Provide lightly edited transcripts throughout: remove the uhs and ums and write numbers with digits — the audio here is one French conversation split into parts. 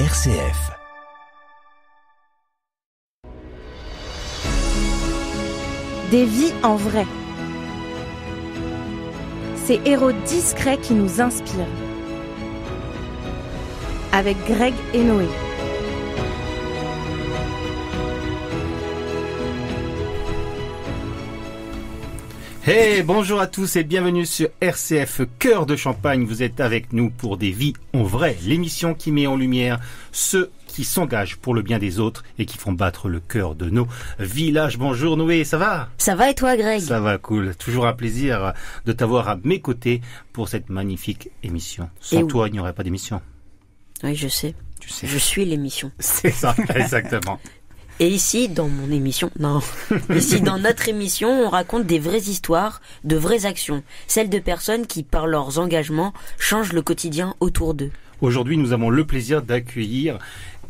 RCF. Des vies en vrai. Ces héros discrets qui nous inspirent. Avec Greg et Noé. Hey, bonjour à tous et bienvenue sur RCF Cœur de Champagne. Vous êtes avec nous pour Des vies en vrai, l'émission qui met en lumière ceux qui s'engagent pour le bien des autres et qui font battre le cœur de nos villages. Bonjour Noé, ça va ? Ça va et toi Greg ? Ça va, cool. Toujours un plaisir de t'avoir à mes côtés pour cette magnifique émission. Sans toi, il n'y aurait pas d'émission. Oui, je sais. Tu sais. Je suis l'émission. C'est ça, exactement. Et ici, dans mon émission, ici dans notre émission, on raconte des vraies histoires, de vraies actions, celles de personnes qui, par leurs engagements, changent le quotidien autour d'eux. Aujourd'hui, nous avons le plaisir d'accueillir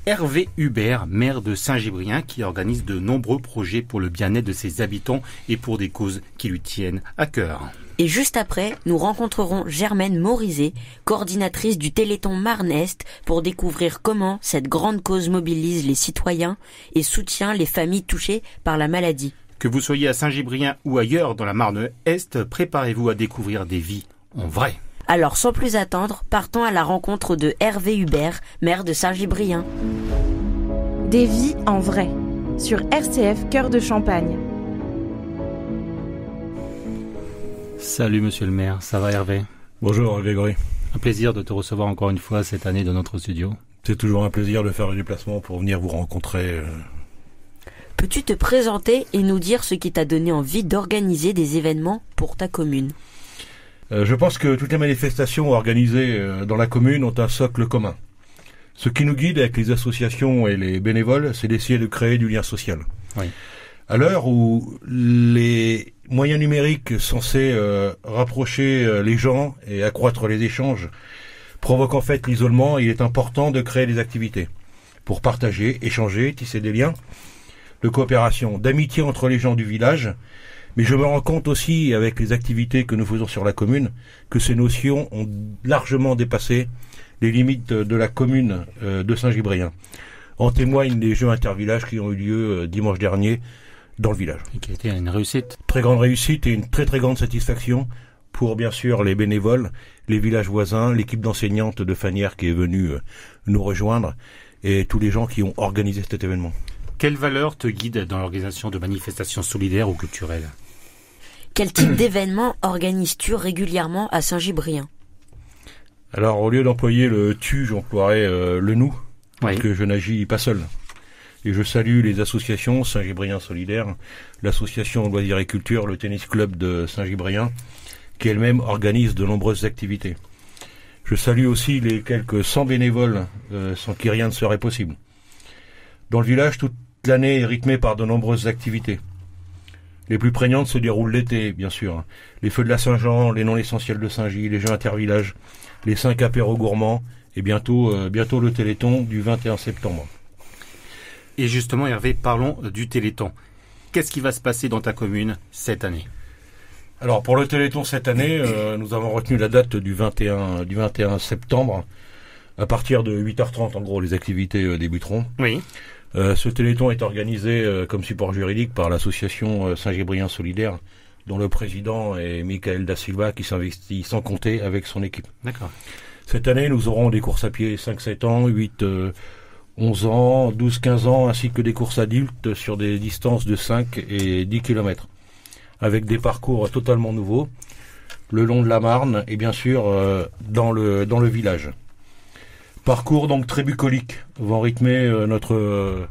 Hervé Hubert, maire de Saint-Gébrien, qui organise de nombreux projets pour le bien-être de ses habitants et pour des causes qui lui tiennent à cœur. Et juste après, nous rencontrerons Germaine Morizet, coordinatrice du Téléthon Marne-Est, pour découvrir comment cette grande cause mobilise les citoyens et soutient les familles touchées par la maladie. Que vous soyez à Saint-Gébrien ou ailleurs dans la Marne-Est, préparez-vous à découvrir des vies en vrai. Alors sans plus attendre, partons à la rencontre de Hervé Hubert, maire de Saint-Gébrien. Des vies en vrai, sur RCF Cœur de Champagne. Salut monsieur le maire, ça va Hervé ? Bonjour Grégory. Un plaisir de te recevoir encore une fois cette année dans notre studio. C'est toujours un plaisir de faire le déplacement pour venir vous rencontrer. Peux-tu te présenter et nous dire ce qui t'a donné envie d'organiser des événements pour ta commune ? Je pense que toutes les manifestations organisées dans la commune ont un socle commun. Ce qui nous guide avec les associations et les bénévoles, c'est d'essayer de créer du lien social. Oui. À l'heure où les moyens numériques censés rapprocher les gens et accroître les échanges provoquent en fait l'isolement, il est important de créer des activités pour partager, échanger, tisser des liens de coopération, d'amitié entre les gens du village. Mais je me rends compte aussi, avec les activités que nous faisons sur la commune, que ces notions ont largement dépassé les limites de la commune de Saint-Gébrien. En témoignent les jeux intervillages qui ont eu lieu dimanche dernier dans le village. Et qui a été une réussite. Très grande réussite et une très très grande satisfaction pour bien sûr les bénévoles, les villages voisins, l'équipe d'enseignantes de Fanière qui est venue nous rejoindre et tous les gens qui ont organisé cet événement. Quelles valeurs te guident dans l'organisation de manifestations solidaires ou culturelles ? Quel type d'événements organises-tu régulièrement à Saint-Gébrien ? Alors, au lieu d'employer le tu, j'emploierais le nous, parce Oui. que je n'agis pas seul. Et je salue les associations, Saint-Gébrien Solidaire, l'association Loisirs et Culture, le tennis club de Saint-Gébrien, qui elle-même organise de nombreuses activités. Je salue aussi les quelques 100 bénévoles, sans qui rien ne serait possible. Dans le village, toute l'année est rythmée par de nombreuses activités. Les plus prégnantes se déroulent l'été, bien sûr. Les feux de la Saint-Jean, les non essentiels de Saint-Gilles, les jeux intervillages, les 5 apéros gourmands et bientôt le Téléthon du 21 septembre. Et justement Hervé, parlons du Téléthon. Qu'est-ce qui va se passer dans ta commune cette année ? Alors pour le Téléthon cette année, nous avons retenu la date du 21 septembre. À partir de 8h30, en gros, les activités débuteront. Oui. Ce Téléthon est organisé comme support juridique par l'association Saint-Gébrien Solidaire, dont le président est Michael Da Silva, qui s'investit sans compter avec son équipe. D'accord. Cette année, nous aurons des courses à pied 5-7 ans, 8-11 ans, 12-15 ans, ainsi que des courses adultes sur des distances de 5 et 10 km, avec des parcours totalement nouveaux, le long de la Marne et bien sûr dans le village. Parcours donc très bucolique, vont rythmer notre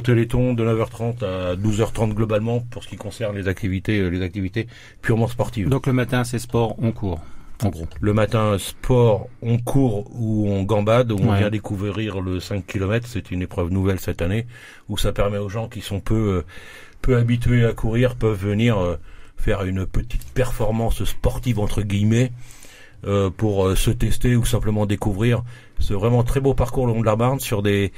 Téléthon de 9h30 à 12h30 globalement pour ce qui concerne les activités purement sportives. Donc le matin c'est sport, on court, en gros. Le matin sport, on court ou on gambade, où on Ouais. vient découvrir le 5 km, c'est une épreuve nouvelle cette année, où ça permet aux gens qui sont peu habitués à courir, peuvent venir faire une petite performance sportive entre guillemets, pour se tester ou simplement découvrir ce vraiment très beau parcours le long de la Marne sur des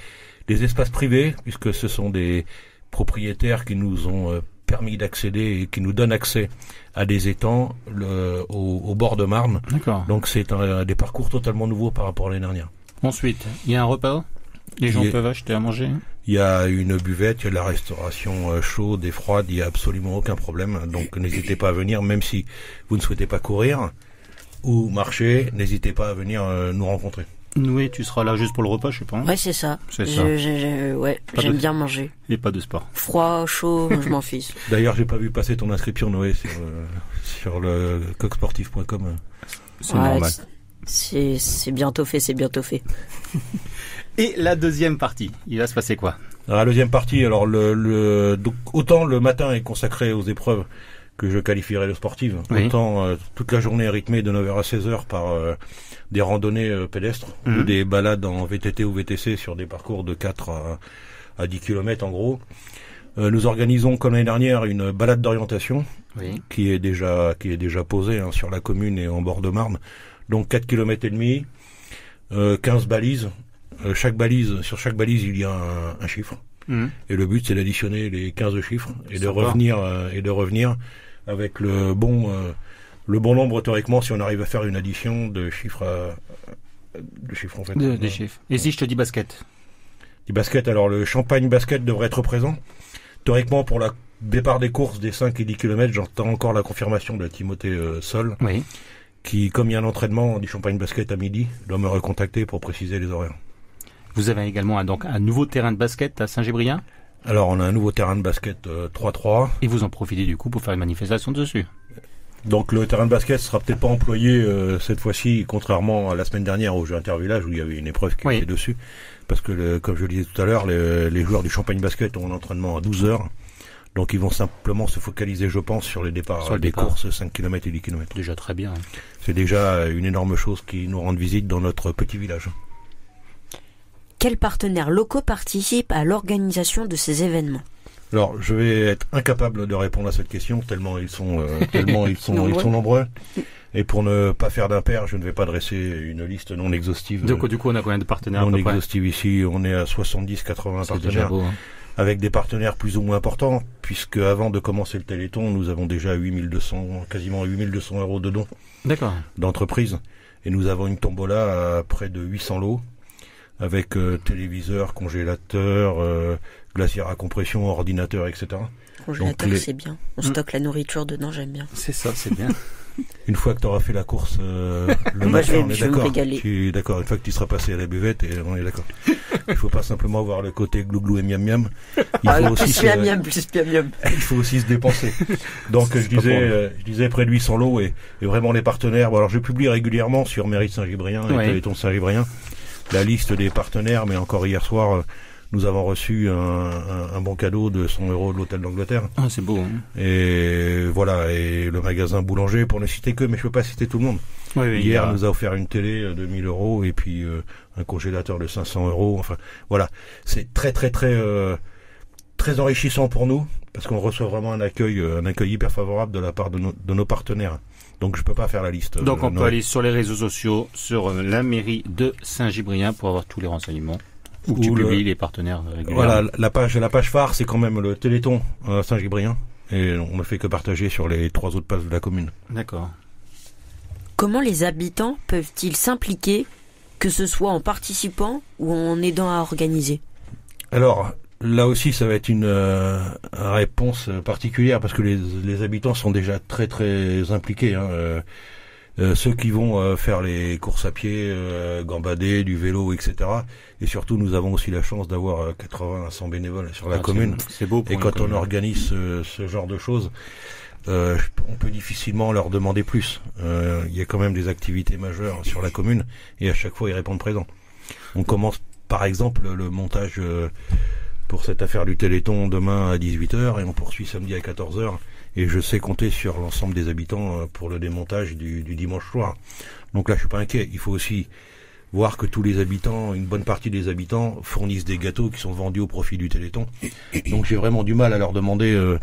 espaces privés, puisque ce sont des propriétaires qui nous ont permis d'accéder et qui nous donnent accès à des étangs au bord de Marne. D'accord. Donc c'est des parcours totalement nouveaux par rapport à l'année dernière. Ensuite, il y a un repas. Les gens peuvent acheter à manger. Il y a une buvette, il y a de la restauration chaude et froide, il n'y a absolument aucun problème. Donc n'hésitez pas à venir, même si vous ne souhaitez pas courir ou marcher, n'hésitez pas à venir nous rencontrer. Noé, tu seras là juste pour le repas, je sais pas. Ouais, c'est ça. C'est ça. J'aime bien manger. Et pas de sport. Froid, chaud, je m'en fiche. D'ailleurs, j'ai pas vu passer ton inscription, Noé, sur le coqsportif.com. C'est normal. C'est bientôt fait, c'est bientôt fait. Et la deuxième partie, il va se passer quoi? Alors, la deuxième partie, alors donc, autant le matin est consacré aux épreuves que je qualifierais de sportives, autant toute la journée est rythmée de 9h à 16h par des randonnées pédestres ou des balades en VTT ou VTC sur des parcours de 4 à 10 km en gros. Nous organisons comme l'année dernière une balade d'orientation qui est déjà posée sur la commune et en bord de Marne. Donc 4 km et demi, 15 balises. Sur chaque balise, il y a un chiffre. Et le but, c'est d'additionner les 15 chiffres et de revenir avec le bon nombre théoriquement si on arrive à faire une addition de chiffres en fait. Des chiffres. Et si je te dis basket? Du basket, alors le Champagne Basket devrait être présent. Théoriquement, pour le départ des courses des 5 et 10 km, j'entends encore la confirmation de Timothée Sol. Oui. Qui, comme il y a un entraînement du Champagne Basket à midi, doit me recontacter pour préciser les horaires. Vous avez également un nouveau terrain de basket à Saint-Gébrien? Alors, on a un nouveau terrain de basket 3-3. Et vous en profitez du coup pour faire une manifestation dessus? Donc, le terrain de basket sera peut-être pas employé cette fois-ci, contrairement à la semaine dernière au Jeu Intervillage où il y avait une épreuve qui était dessus. Parce que, comme je le disais tout à l'heure, les joueurs du Champagne Basket ont un entraînement à 12h. Donc, ils vont simplement se focaliser, je pense, sur les départs des courses 5 km et 10 km. Déjà très bien. C'est déjà une énorme chose qui nous rend visite dans notre petit village. Quels partenaires locaux participent à l'organisation de ces événements? Alors, je vais être incapable de répondre à cette question tellement ils sont nombreux. Et pour ne pas faire d'impair, je ne vais pas dresser une liste non exhaustive. Du coup, on a combien de partenaires? Non exhaustive ici, on est à 70-80 partenaires. Déjà beau, avec des partenaires plus ou moins importants, puisque avant de commencer le Téléthon, nous avons déjà quasiment 8200 euros de dons. D'accord. D'entreprise. Et nous avons une tombola à près de 800 lots. Avec téléviseur, congélateur, glacière à compression, ordinateur, etc. Congélateur, c'est bien. On stocke la nourriture dedans, j'aime bien. C'est ça, c'est bien. Une fois que tu auras fait la course, le matin, on est d'accord. Je suis d'accord. Une fois que tu seras passé à la buvette, et on est d'accord. Il faut pas simplement voir le côté glouglou et miam miam. Il faut aussi se dépenser. Donc je disais près de 800 lots et vraiment les partenaires. Bon, alors je publie régulièrement sur Mérite Saint-Gébrien et Téléthon Saint-Gébrien la liste des partenaires, mais encore hier soir, nous avons reçu un bon cadeau de 100 euros de l'Hôtel d'Angleterre. Ah, c'est beau. Et voilà, et le magasin Boulanger, pour ne citer que, mais je peux pas citer tout le monde. Hier, nous a offert une télé de 1000 euros et puis un congélateur de 500 euros. Enfin, voilà, c'est très très enrichissant pour nous parce qu'on reçoit vraiment un accueil hyper favorable de la part de nos partenaires. Donc je peux pas faire la liste. Donc on peut aller sur les réseaux sociaux, sur la mairie de Saint-Gébrien pour avoir tous les renseignements. Où tu publies les partenaires régulièrement. Voilà, la page phare, c'est quand même le Téléthon Saint-Gébrien. Et on ne fait que partager sur les 3 autres pages de la commune. D'accord. Comment les habitants peuvent-ils s'impliquer, que ce soit en participant ou en aidant à organiser? Alors, là aussi, ça va être une réponse particulière parce que les habitants sont déjà très très impliqués. Ceux qui vont faire les courses à pied, gambader, du vélo, etc. Et surtout, nous avons aussi la chance d'avoir 80 à 100 bénévoles sur la commune. C'est beau. Et quand on organise ce genre de choses, on peut difficilement leur demander plus. Il y a quand même des activités majeures sur la commune et à chaque fois, ils répondent présents. On commence par exemple le montage pour cette affaire du Téléthon demain à 18h et on poursuit samedi à 14h. Et je sais compter sur l'ensemble des habitants pour le démontage du dimanche soir. Donc là, je suis pas inquiet. Il faut aussi voir que tous les habitants, une bonne partie des habitants, fournissent des gâteaux qui sont vendus au profit du Téléthon. Donc j'ai vraiment du mal à leur demander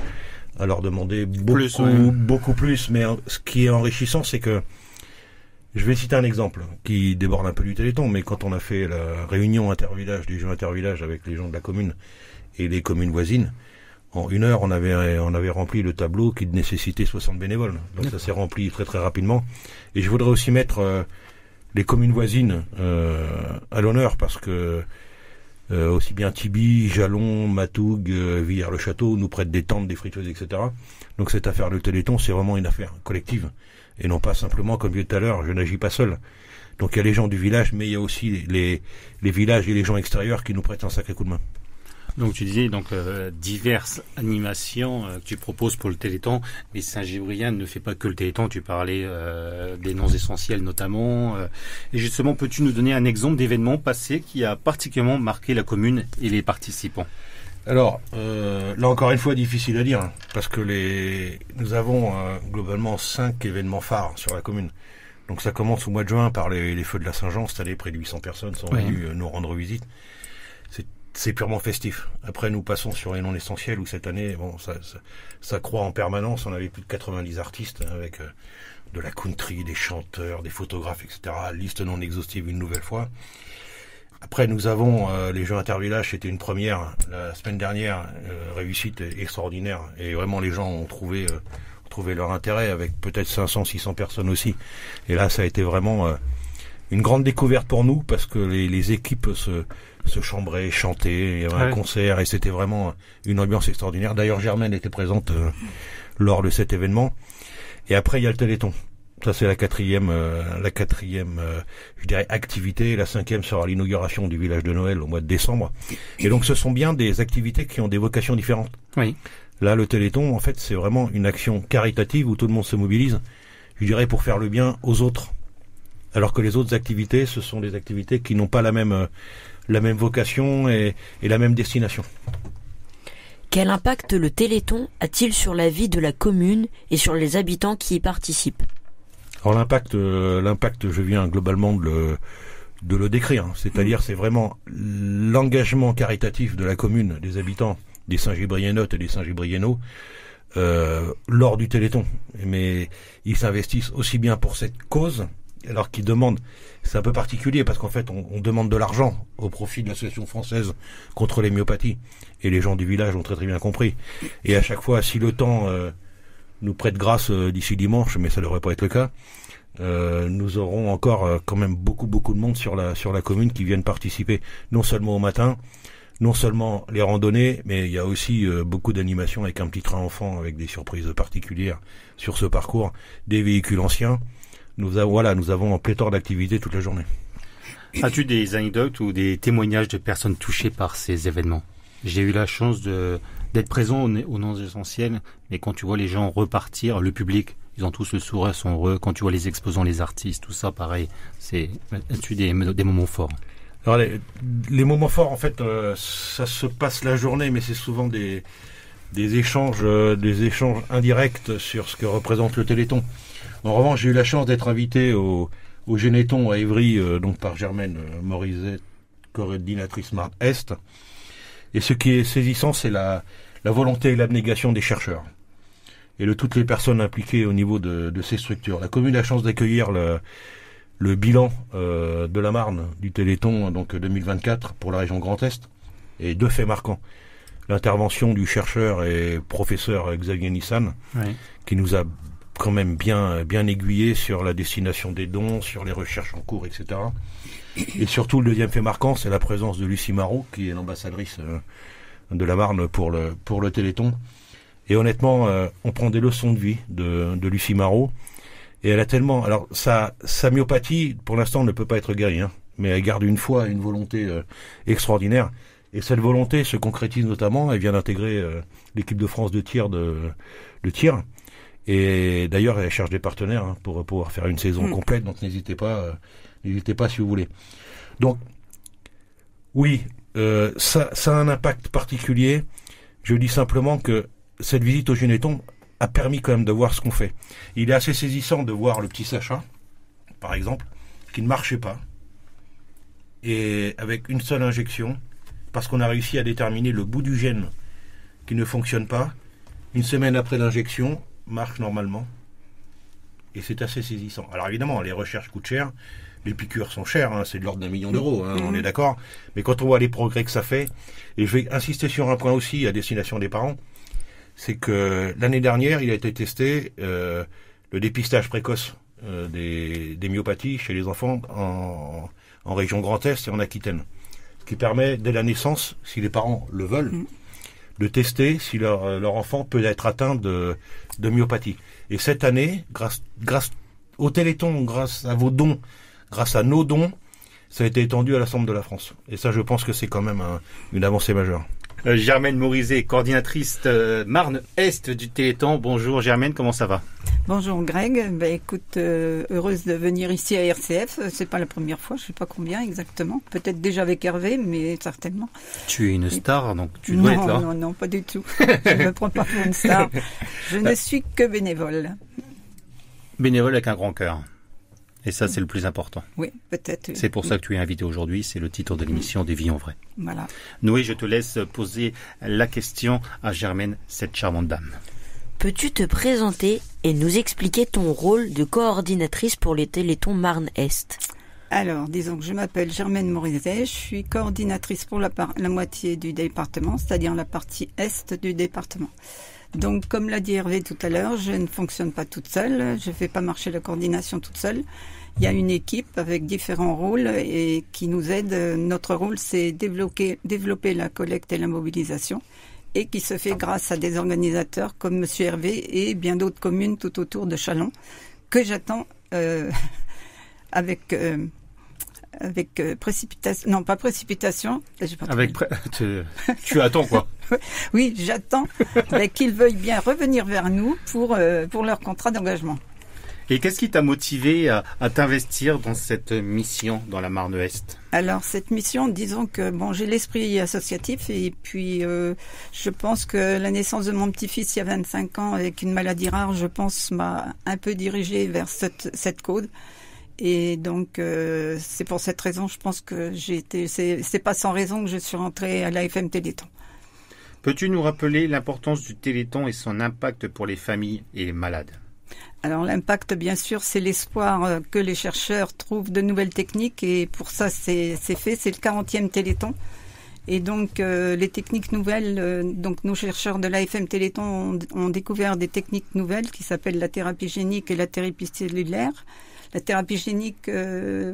beaucoup plus. Mais ce qui est enrichissant, c'est que je vais citer un exemple qui déborde un peu du Téléthon, mais quand on a fait la réunion intervillage du jeu intervillage avec les gens de la commune et les communes voisines, en 1 heure, on avait rempli le tableau qui nécessitait 60 bénévoles. Donc ça s'est rempli très très rapidement. Et je voudrais aussi mettre les communes voisines à l'honneur, parce que aussi bien Tiby, Jalon, Matougue, Villers-le-Château nous prêtent des tentes, des friteuses, etc. Donc cette affaire de Téléthon, c'est vraiment une affaire collective, et non pas simplement, comme je disais tout à l'heure, je n'agis pas seul. Donc il y a les gens du village, mais il y a aussi les villages et les gens extérieurs qui nous prêtent un sacré coup de main. Donc tu disais diverses animations que tu proposes pour le Téléthon, mais Saint-Gébrien ne fait pas que le Téléthon, tu parlais des noms essentiels notamment. Et justement, peux-tu nous donner un exemple d'événement passé qui a particulièrement marqué la commune et les participants? Alors, là encore une fois, difficile à dire, parce que nous avons globalement 5 événements phares sur la commune. Donc ça commence au mois de juin par les feux de la Saint-Jean. Cette année, près de 800 personnes sont venues nous rendre visite. C'est purement festif. Après, nous passons sur les non essentiels où cette année, ça croît en permanence. On avait plus de 90 artistes avec de la country, des chanteurs, des photographes, etc. Liste non exhaustive une nouvelle fois. Après, nous avons les Jeux intervillages. C'était une première la semaine dernière, réussite extraordinaire. Et vraiment, les gens ont trouvé leur intérêt avec peut-être 500, 600 personnes aussi. Et là, ça a été vraiment une grande découverte pour nous parce que les équipes se chambraient, chantaient, il y avait un concert et c'était vraiment une ambiance extraordinaire. D'ailleurs, Germaine était présente lors de cet événement. Et après, il y a le Téléthon. Ça, c'est la quatrième, je dirais, activité. La 5e sera l'inauguration du village de Noël au mois de décembre. Et donc, ce sont bien des activités qui ont des vocations différentes. Oui. Là, le Téléthon, en fait, c'est vraiment une action caritative où tout le monde se mobilise, je dirais, pour faire le bien aux autres. Alors que les autres activités, ce sont des activités qui n'ont pas la même vocation et la même destination. Quel impact le Téléthon a-t-il sur la vie de la commune et sur les habitants qui y participent? Alors l'impact, je viens globalement de le décrire. C'est-à-dire, c'est vraiment l'engagement caritatif de la commune, des habitants, des Saint-Gébriennotes et des Saint-Gébriennots, lors du Téléthon. Mais ils s'investissent aussi bien pour cette cause, alors qu'ils demandent, c'est un peu particulier parce qu'en fait on demande de l'argent au profit de l'association française contre les myopathies, et les gens du village ont très très bien compris. Et à chaque fois, si le temps nous prête grâce d'ici dimanche, mais ça devrait pas être le cas, nous aurons encore quand même beaucoup de monde sur la commune qui viennent participer, non seulement au matin, non seulement les randonnées, mais il y a aussi beaucoup d'animations avec un petit train enfant, avec des surprises particulières sur ce parcours, des véhicules anciens. Nous avons un pléthore d'activités toute la journée. As-tu des anecdotes ou des témoignages de personnes touchées par ces événements? J'ai eu la chance d'être présent aux non essentiels, mais quand tu vois les gens repartir, le public, ils ont tous le sourire, sont heureux. Quand tu vois les exposants, les artistes, tout ça, pareil. As-tu des moments forts? Alors les moments forts, en fait, ça se passe la journée, mais c'est souvent des échanges indirects sur ce que représente le Téléthon. En revanche, j'ai eu la chance d'être invité au Généthon à Évry, donc par Germaine Morizet, coordinatrice Marne Est. Et ce qui est saisissant, c'est la volonté et l'abnégation des chercheurs et de toutes les personnes impliquées au niveau de ces structures. La commune a la chance d'accueillir le bilan de la Marne du Téléthon, donc 2024 pour la région Grand Est, et 2 faits marquants. L'intervention du chercheur et professeur Xavier Nissan, qui nous a quand même bien aiguillé sur la destination des dons, sur les recherches en cours, etc. Et surtout, le deuxième fait marquant, c'est la présence de Lucie Marot, qui est l'ambassadrice de la Marne pour le Téléthon. Et honnêtement, on prend des leçons de vie de Lucie Marot. Et elle a tellement... Alors, sa myopathie, pour l'instant, ne peut pas être guérie, mais elle garde une foi et une volonté extraordinaire. Et cette volonté se concrétise notamment, elle vient d'intégrer l'équipe de France de tir. Et d'ailleurs, elle cherche des partenaires pour pouvoir faire une saison complète, donc n'hésitez pas si vous voulez. Donc, oui, ça a un impact particulier. Je dis simplement que cette visite au Généthon a permis quand même de voir ce qu'on fait. Il est assez saisissant de voir le petit Sacha, par exemple, qui ne marchait pas, et avec une seule injection, parce qu'on a réussi à déterminer le bout du gène qui ne fonctionne pas, une semaine après l'injection, marche normalement. Et c'est assez saisissant. Alors évidemment, les recherches coûtent cher, les piqûres sont chères, c'est de l'ordre d'1 million d'euros, on est d'accord. Mais quand on voit les progrès que ça fait, et je vais insister sur un point aussi à destination des parents, c'est que l'année dernière, il a été testé le dépistage précoce des myopathies chez les enfants en région Grand Est et en Aquitaine. Ce qui permet, dès la naissance, si les parents le veulent, de tester si leur enfant peut être atteint de myopathie. Et cette année, grâce au Téléthon, grâce à vos dons, grâce à nos dons, ça a été étendu à l'ensemble de la France. Et ça, je pense que c'est quand même une avancée majeure. Germaine Morizet, coordinatrice Marne-Est du Téléthon. Bonjour Germaine, comment ça va? Bonjour Greg, écoute, heureuse de venir ici à RCF. C'est pas la première fois, je sais pas combien exactement. Peut-être déjà avec Hervé, mais certainement. Tu es une star, donc tu dois être là. Non, pas du tout. Je ne me prends pas pour une star. Je ne suis que bénévole. Bénévole avec un grand cœur. Et ça, c'est le plus important. Oui, peut-être. C'est pour ça que tu es invité aujourd'hui. C'est le titre de l'émission des Vies en vrai. Voilà. Noé, je te laisse poser la question à Germaine, cette charmante dame. Peux-tu te présenter et nous expliquer ton rôle de coordinatrice pour les Téléthons Marne-Est? Alors, disons que je m'appelle Germaine Morizet, je suis coordinatrice pour la moitié du département, c'est-à-dire la partie est du département. Donc, comme l'a dit Hervé tout à l'heure, je ne fonctionne pas toute seule, je ne fais pas marcher la coordination toute seule. Il y a une équipe avec différents rôles et qui nous aide. Notre rôle, c'est développer la collecte et la mobilisation et qui se fait grâce à des organisateurs comme Monsieur Hervé et bien d'autres communes tout autour de Châlons que j'attends avec précipitation, non pas précipitation. Tu attends quoi? Oui, j'attends qu'ils veuillent bien revenir vers nous pour leur contrat d'engagement. Et qu'est-ce qui t'a motivé à t'investir dans cette mission dans la Marne-Est? Alors cette mission, disons que j'ai l'esprit associatif et puis je pense que la naissance de mon petit-fils il y a 25 ans avec une maladie rare, je pense, m'a un peu dirigée vers cette cause. Et donc c'est pour cette raison, je pense que c'est pas sans raison que je suis rentrée à l'AFM Téléthon. Peux-tu nous rappeler l'importance du Téléthon et son impact pour les familles et les malades? Alors l'impact, bien sûr, c'est l'espoir que les chercheurs trouvent de nouvelles techniques et pour ça c'est fait, c'est le 40e Téléthon. Et donc les techniques nouvelles, donc nos chercheurs de l'AFM Téléthon ont découvert des techniques nouvelles qui s'appellent la thérapie génique et la thérapie cellulaire. La thérapie génique,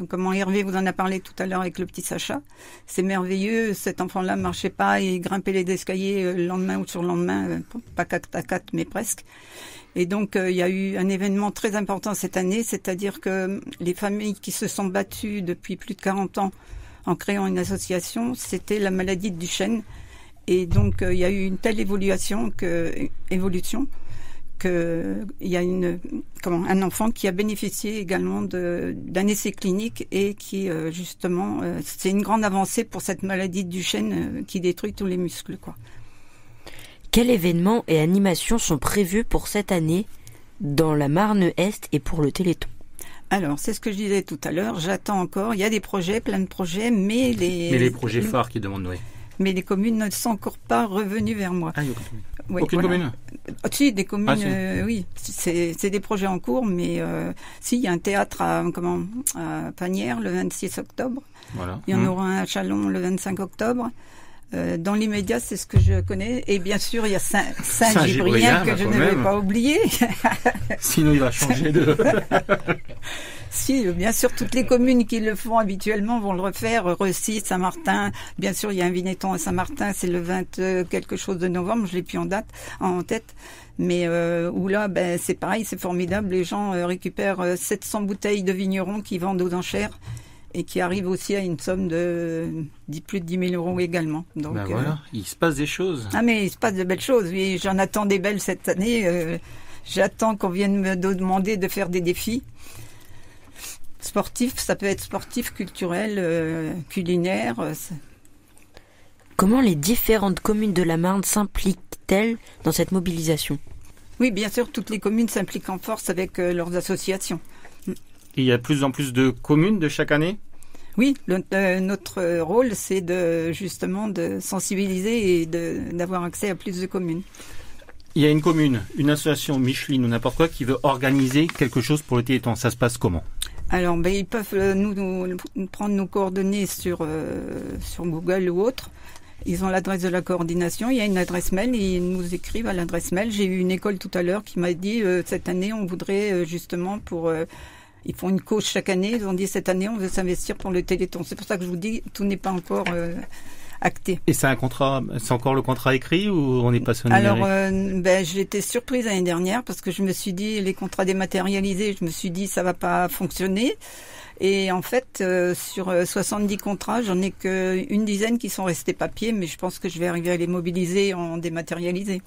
comment Hervé vous en a parlé tout à l'heure avec le petit Sacha, c'est merveilleux. Cet enfant-là marchait pas et grimpait les escaliers le lendemain ou sur le lendemain, pas 4 à 4 mais presque. Et donc il y a eu un événement très important cette année, c'est-à-dire que les familles qui se sont battues depuis plus de 40 ans en créant une association, c'était la maladie de Duchenne. Et donc il y a eu une telle évolution qu'il y a un enfant qui a bénéficié également d'un essai clinique et qui justement c'est une grande avancée pour cette maladie de Duchenne qui détruit tous les muscles, quoi. Quels événements et animations sont prévus pour cette année dans la Marne-Est et pour le Téléthon? Alors, c'est ce que je disais tout à l'heure, j'attends encore, il y a des projets, plein de projets, mais les projets phares qui demandent Noé. Mais les communes ne sont encore pas revenues vers moi. Ah, il y a aucune commune? Si, des communes, oui. C'est des projets en cours, mais si, il y a un théâtre à Panières le 26 octobre. Voilà. Il y en aura un à Châlons le 25 octobre. Dans l'immédiat, c'est ce que je connais. Et bien sûr, il y a Saint-Gibrien que je ne vais pas oublier. Sinon, il va changer de... Si, bien sûr, toutes les communes qui le font habituellement vont le refaire. Recy, Saint-Martin. Bien sûr, il y a un Vinetton à Saint-Martin. C'est le 20 quelque chose de novembre. Je l'ai plus en tête. Mais où là, c'est pareil, c'est formidable. Les gens récupèrent 700 bouteilles de vignerons qui vendent aux enchères. Et qui arrive aussi à une somme de plus de 10 000 euros également. Donc, voilà, il se passe des choses. Ah mais il se passe de belles choses, oui. J'en attends des belles cette année. J'attends qu'on vienne me demander de faire des défis. Sportifs, ça peut être sportif, culturel, culinaire. Comment les différentes communes de la Marne s'impliquent-elles dans cette mobilisation? Oui, bien sûr, toutes les communes s'impliquent en force avec leurs associations. Il y a de plus en plus de communes de chaque année? Oui, notre rôle, c'est justement de sensibiliser et d'avoir accès à plus de communes. Il y a une commune, une association Micheline ou n'importe quoi qui veut organiser quelque chose pour le Téléthon. Ça se passe comment? Alors, ils peuvent nous prendre nos coordonnées sur Google ou autre. Ils ont l'adresse de la coordination, il y a une adresse mail et ils nous écrivent à l'adresse mail. J'ai eu une école tout à l'heure qui m'a dit cette année on voudrait justement pour... ils font une cause chaque année, ils ont dit cette année on veut s'investir pour le Téléthon. C'est pour ça que je vous dis, tout n'est pas encore acté. Et c'est un contrat, c'est encore le contrat écrit ou on est passé au numérique? Alors, j'ai été surprise l'année dernière parce que je me suis dit, les contrats dématérialisés, je me suis dit ça va pas fonctionner. Et en fait, sur 70 contrats, j'en ai qu'une dizaine qui sont restés papier, mais je pense que je vais arriver à les mobiliser en dématérialisé.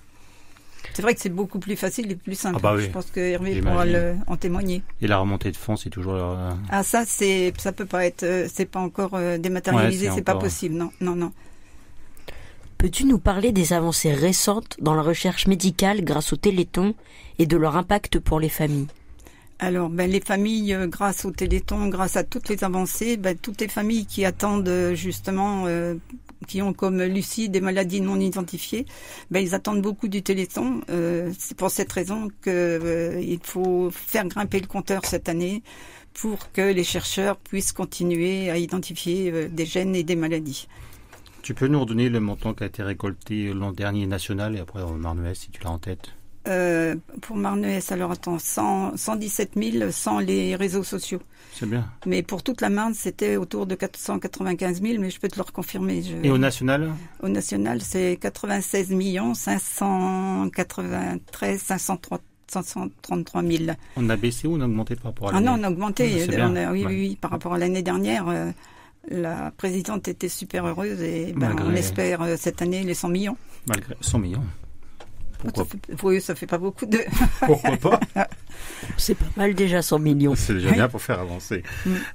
C'est vrai que c'est beaucoup plus facile et plus simple. Ah bah oui, je pense que Hervé pourra en témoigner. Et la remontée de fonds, c'est toujours... Ah ça peut pas être... c'est pas encore dématérialisé, c'est pas possible, non. Peux-tu nous parler des avancées récentes dans la recherche médicale grâce au Téléthon et de leur impact pour les familles? Alors, les familles, grâce au Téléthon, grâce à toutes les avancées, toutes les familles qui attendent justement, qui ont comme Lucie des maladies non identifiées, ils attendent beaucoup du Téléthon. C'est pour cette raison qu'il faut faire grimper le compteur cette année pour que les chercheurs puissent continuer à identifier des gènes et des maladies. Tu peux nous redonner le montant qui a été récolté l'an dernier national et après Marne-Ouest si tu l'as en tête? Pour Marne-Ouest, alors attends, 117 000 sans les réseaux sociaux. C'est bien. Mais pour toute la Marne, c'était autour de 495 000, mais je peux te le reconfirmer. Et au national? Au national, c'est 96 593 533 000. On a baissé ou on a augmenté par rapport à l'année? Ah non, on a augmenté. Oui, par rapport à l'année dernière. La présidente était super heureuse et on espère cette année les 100 millions. Malgré 100 millions. Pourquoi ça fait pas beaucoup de... Pourquoi pas? C'est pas mal déjà 100 millions. C'est déjà bien pour faire avancer.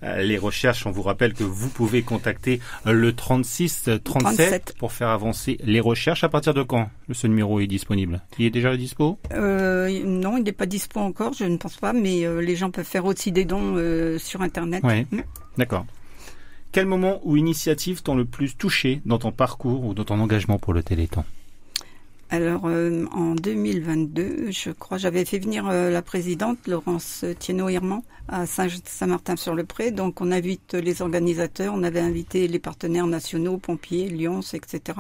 Les recherches, on vous rappelle que vous pouvez contacter le 36-37 pour faire avancer les recherches. À partir de quand ce numéro est disponible? Il est déjà dispo? Non, il n'est pas dispo encore, je ne pense pas, mais les gens peuvent faire aussi des dons sur Internet. Oui, d'accord. Quel moment ou initiative t'ont le plus touché dans ton parcours ou dans ton engagement pour le Téléthon? Alors, en 2022, je crois, j'avais fait venir la présidente, Laurence Thienot-Hirman, à Saint-Martin-sur-le-Pré. Donc, on invite les organisateurs, on avait invité les partenaires nationaux, pompiers, Lyons, etc.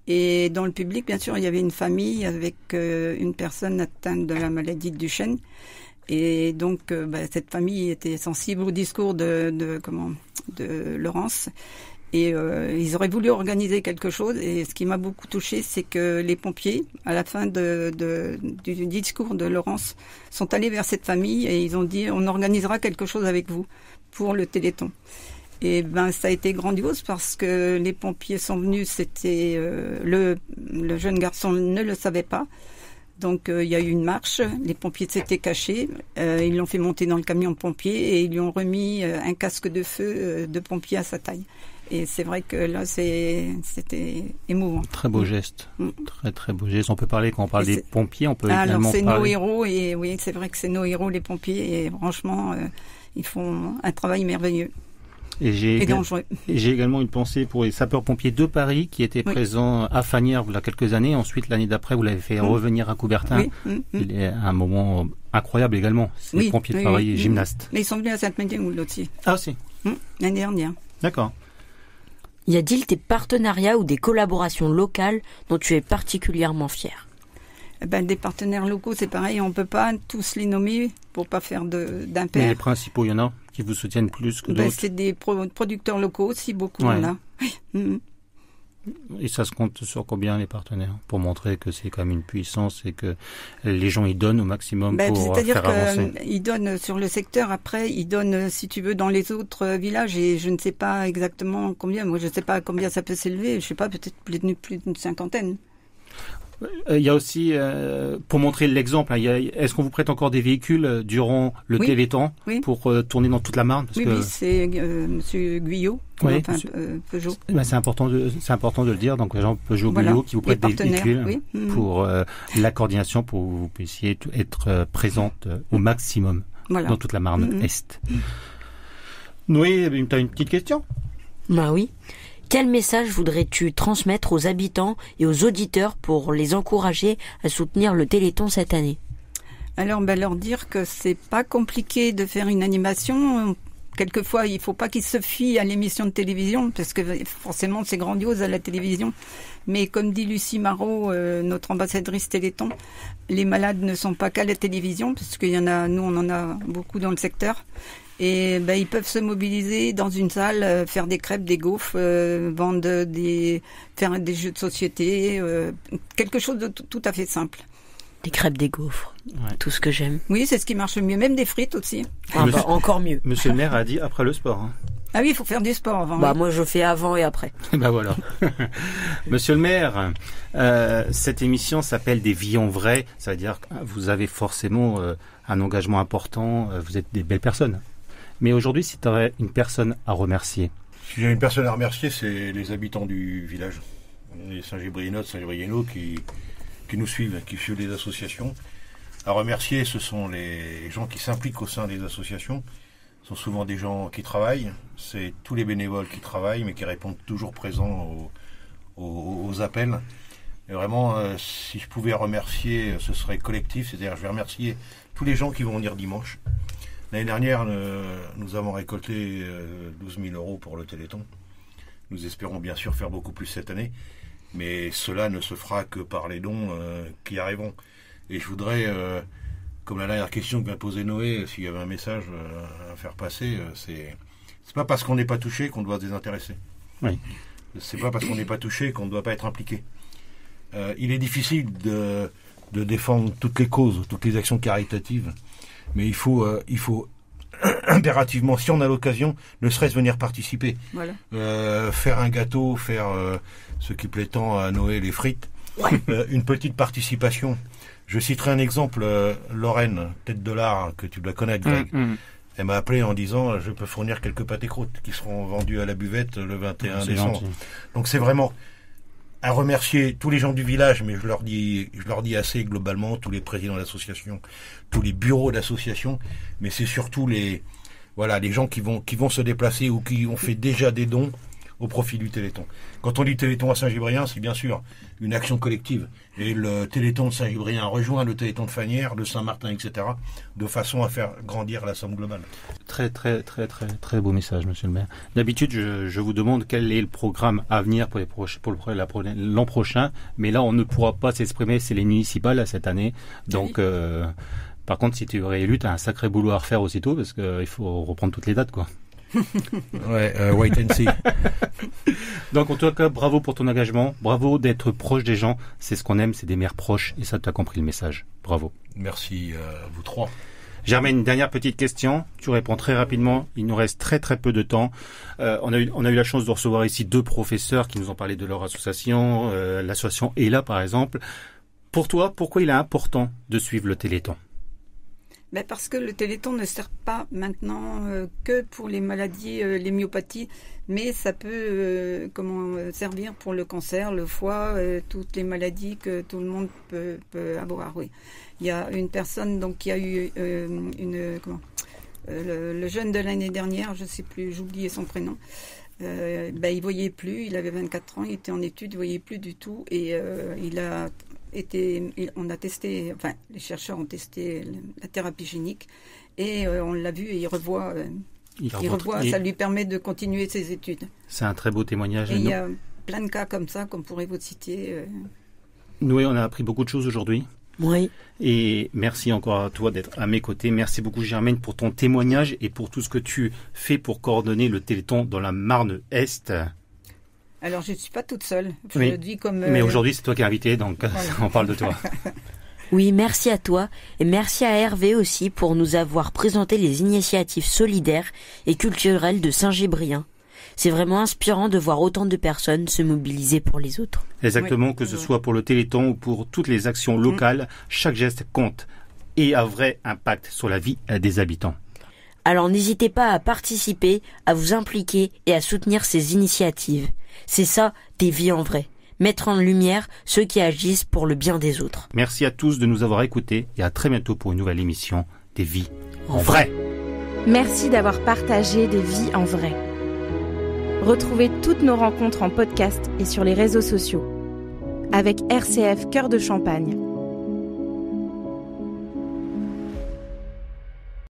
Et dans le public, bien sûr, il y avait une famille avec une personne atteinte de la maladie de Duchenne. Et donc, cette famille était sensible au discours de Laurence. Et ils auraient voulu organiser quelque chose. Et ce qui m'a beaucoup touchée, c'est que les pompiers, à la fin du discours de Laurence, sont allés vers cette famille et ils ont dit « On organisera quelque chose avec vous pour le Téléthon ». Et ça a été grandiose parce que les pompiers sont venus. C'était le jeune garçon ne le savait pas. Donc il y a eu une marche, les pompiers s'étaient cachés, ils l'ont fait monter dans le camion de pompiers et ils lui ont remis un casque de feu de pompier à sa taille. Et c'est vrai que là, c'était émouvant. Très beau geste. Très, très beau geste. On peut parler, quand on parle des pompiers, on peut également alors, c'est parler... nos héros, et oui, c'est vrai que c'est nos héros, les pompiers, et franchement, ils font un travail merveilleux. Et dangereux. Et j'ai également une pensée pour les sapeurs-pompiers de Paris qui étaient présents à Fagnières il y a quelques années. Ensuite, l'année d'après, vous l'avez fait revenir à Coubertin. Il est un moment incroyable également. C'est les pompiers de Paris, gymnastes. Mais ils sont venus à Sainte-Médéoule aussi. Ah aussi. L'année dernière. D'accord. Y a-t-il des partenariats ou des collaborations locales dont tu es particulièrement fier? Des partenaires locaux, c'est pareil, on peut pas tous les nommer pour pas faire d'impair. Mais les principaux, il y en a qui vous soutiennent plus que d'autres? C'est des producteurs locaux aussi, beaucoup en a. Oui. Et ça se compte sur combien les partenaires? Pour montrer que c'est quand même une puissance et que les gens y donnent au maximum pour faire avancer. C'est-à-dire qu'ils donnent sur le secteur, après ils donnent, si tu veux, dans les autres villages, et je ne sais pas exactement combien. Moi, je ne sais pas combien ça peut s'élever. Je sais pas, peut-être plus d'une cinquantaine. Il y a aussi, pour montrer l'exemple, est-ce qu'on vous prête encore des véhicules durant le Téléthon pour tourner dans toute la Marne? Parce que... c'est Monsieur Guyot, Peugeot. C'est important de le dire. Donc, les gens Peugeot, Guyot qui vous prêtent des véhicules pour la coordination, pour que vous puissiez être présente au maximum dans toute la Marne Est. Noé, tu as une petite question? Bah oui. Quel message voudrais-tu transmettre aux habitants et aux auditeurs pour les encourager à soutenir le Téléthon cette année? Alors, leur dire que c'est pas compliqué de faire une animation, quelquefois, il faut pas qu'ils se fient à l'émission de télévision, parce que forcément, c'est grandiose à la télévision. Mais comme dit Lucie Marot, notre ambassadrice Téléthon, les malades ne sont pas qu'à la télévision, parce qu'il y en a, nous, on en a beaucoup dans le secteur. Et ils peuvent se mobiliser dans une salle, faire des crêpes, des gaufres, faire des jeux de société, quelque chose de tout à fait simple. Des crêpes, des gaufres, tout ce que j'aime. Oui, c'est ce qui marche le mieux, même des frites aussi. Encore mieux. Monsieur le maire a dit après le sport. Hein. Ah oui, il faut faire du sport avant. Moi je fais avant et après. Voilà. Monsieur le maire, cette émission s'appelle Des vies en vrai, ça veut dire que vous avez forcément un engagement important, vous êtes des belles personnes. Mais aujourd'hui, si tu aurais une personne à remercier. Si j'ai une personne à remercier, c'est les habitants du village. Les Saint-Gébriénois, Saint-Gébriénois qui nous suivent, qui suivent les associations. À remercier, ce sont les gens qui s'impliquent au sein des associations. Ce sont souvent des gens qui travaillent. C'est tous les bénévoles qui travaillent, mais qui répondent toujours présents aux appels. Et vraiment, si je pouvais remercier, ce serait collectif. C'est-à-dire, je vais remercier tous les gens qui vont venir dimanche. L'année dernière, nous avons récolté 12 000 € pour le Téléthon. Nous espérons bien sûr faire beaucoup plus cette année, mais cela ne se fera que par les dons qui arriveront. Et je voudrais, comme la dernière question que m'a posée Noé, s'il y avait un message à faire passer, c'est pas parce qu'on n'est pas touché qu'on doit se désintéresser. Oui. C'est pas parce qu'on n'est pas touché qu'on ne doit pas être impliqué. Il est difficile de défendre toutes les causes, toutes les actions caritatives. Mais il faut impérativement, si on a l'occasion, ne serait-ce venir participer. Voilà. Faire un gâteau, faire ce qui plaît tant à Noé, les frites. Une petite participation. Je citerai un exemple, Lorraine, tête de l'art, que tu dois connaître, Greg. Elle m'a appelé en disant, je peux fournir quelques pâtes et croûtes qui seront vendues à la buvette le 21 décembre. Gentil. Donc c'est vraiment à remercier tous les gens du village, mais je leur dis assez globalement, tous les présidents d'associations, tous les bureaux d'associations, mais c'est surtout les gens qui vont se déplacer ou qui ont fait déjà des dons au profit du Téléthon. Quand on dit Téléthon à Saint-Gébrien, c'est bien sûr une action collective. Et le Téléthon de Saint-Gébrien rejoint le Téléthon de Fagnières, de Saint-Martin, etc., de façon à faire grandir la somme globale. Très, très, très, très, très beau message, monsieur le maire. D'habitude, je vous demande quel est le programme à venir pour l'an prochain, mais là, on ne pourra pas s'exprimer, c'est les municipales cette année. Donc, par contre, si tu es réélu, tu as un sacré boulot à refaire aussitôt, parce qu'il faut reprendre toutes les dates, quoi. Wait and see. Donc en tout cas, bravo pour ton engagement, bravo d'être proche des gens, c'est ce qu'on aime, c'est des maires proches, et ça tu as compris le message, bravo. Merci à vous trois. Germaine, une dernière petite question, tu réponds très rapidement, il nous reste très très peu de temps. On a eu la chance de recevoir ici 2 professeurs qui nous ont parlé de leur association, l'association ELA par exemple. Pour toi, pourquoi il est important de suivre le Téléthon ? Parce que le Téléthon ne sert pas maintenant que pour les maladies, les myopathies, mais ça peut servir pour le cancer, le foie, toutes les maladies que tout le monde peut avoir. Oui, il y a une personne donc qui a eu le jeune de l'année dernière, je sais plus, j'ai oublié son prénom. Il voyait plus, il avait 24 ans, il était en études, il voyait plus du tout et on a testé, enfin les chercheurs ont testé la thérapie génique et on l'a vu et il revoit, ça lui permet de continuer ses études. C'est un très beau témoignage. Et il y a plein de cas comme ça qu'on pourrait vous citer. Noé, on a appris beaucoup de choses aujourd'hui. Oui. Et merci encore à toi d'être à mes côtés. Merci beaucoup Germaine pour ton témoignage et pour tout ce que tu fais pour coordonner le Téléthon dans la Marne-Est. Alors, je ne suis pas toute seule. Oui. Je le dis comme, mais aujourd'hui, c'est toi qui es invité, donc voilà. On parle de toi. Oui, merci à toi et merci à Hervé aussi pour nous avoir présenté les initiatives solidaires et culturelles de Saint-Gébrien. C'est vraiment inspirant de voir autant de personnes se mobiliser pour les autres. Exactement, que ce soit pour le Téléthon ou pour toutes les actions locales, chaque geste compte et a vrai impact sur la vie des habitants. Alors n'hésitez pas à participer, à vous impliquer et à soutenir ces initiatives. C'est ça, des vies en vrai. Mettre en lumière ceux qui agissent pour le bien des autres. Merci à tous de nous avoir écoutés et à très bientôt pour une nouvelle émission des vies en vrai. Merci d'avoir partagé des vies en vrai. Retrouvez toutes nos rencontres en podcast et sur les réseaux sociaux. Avec RCF Cœur de Champagne.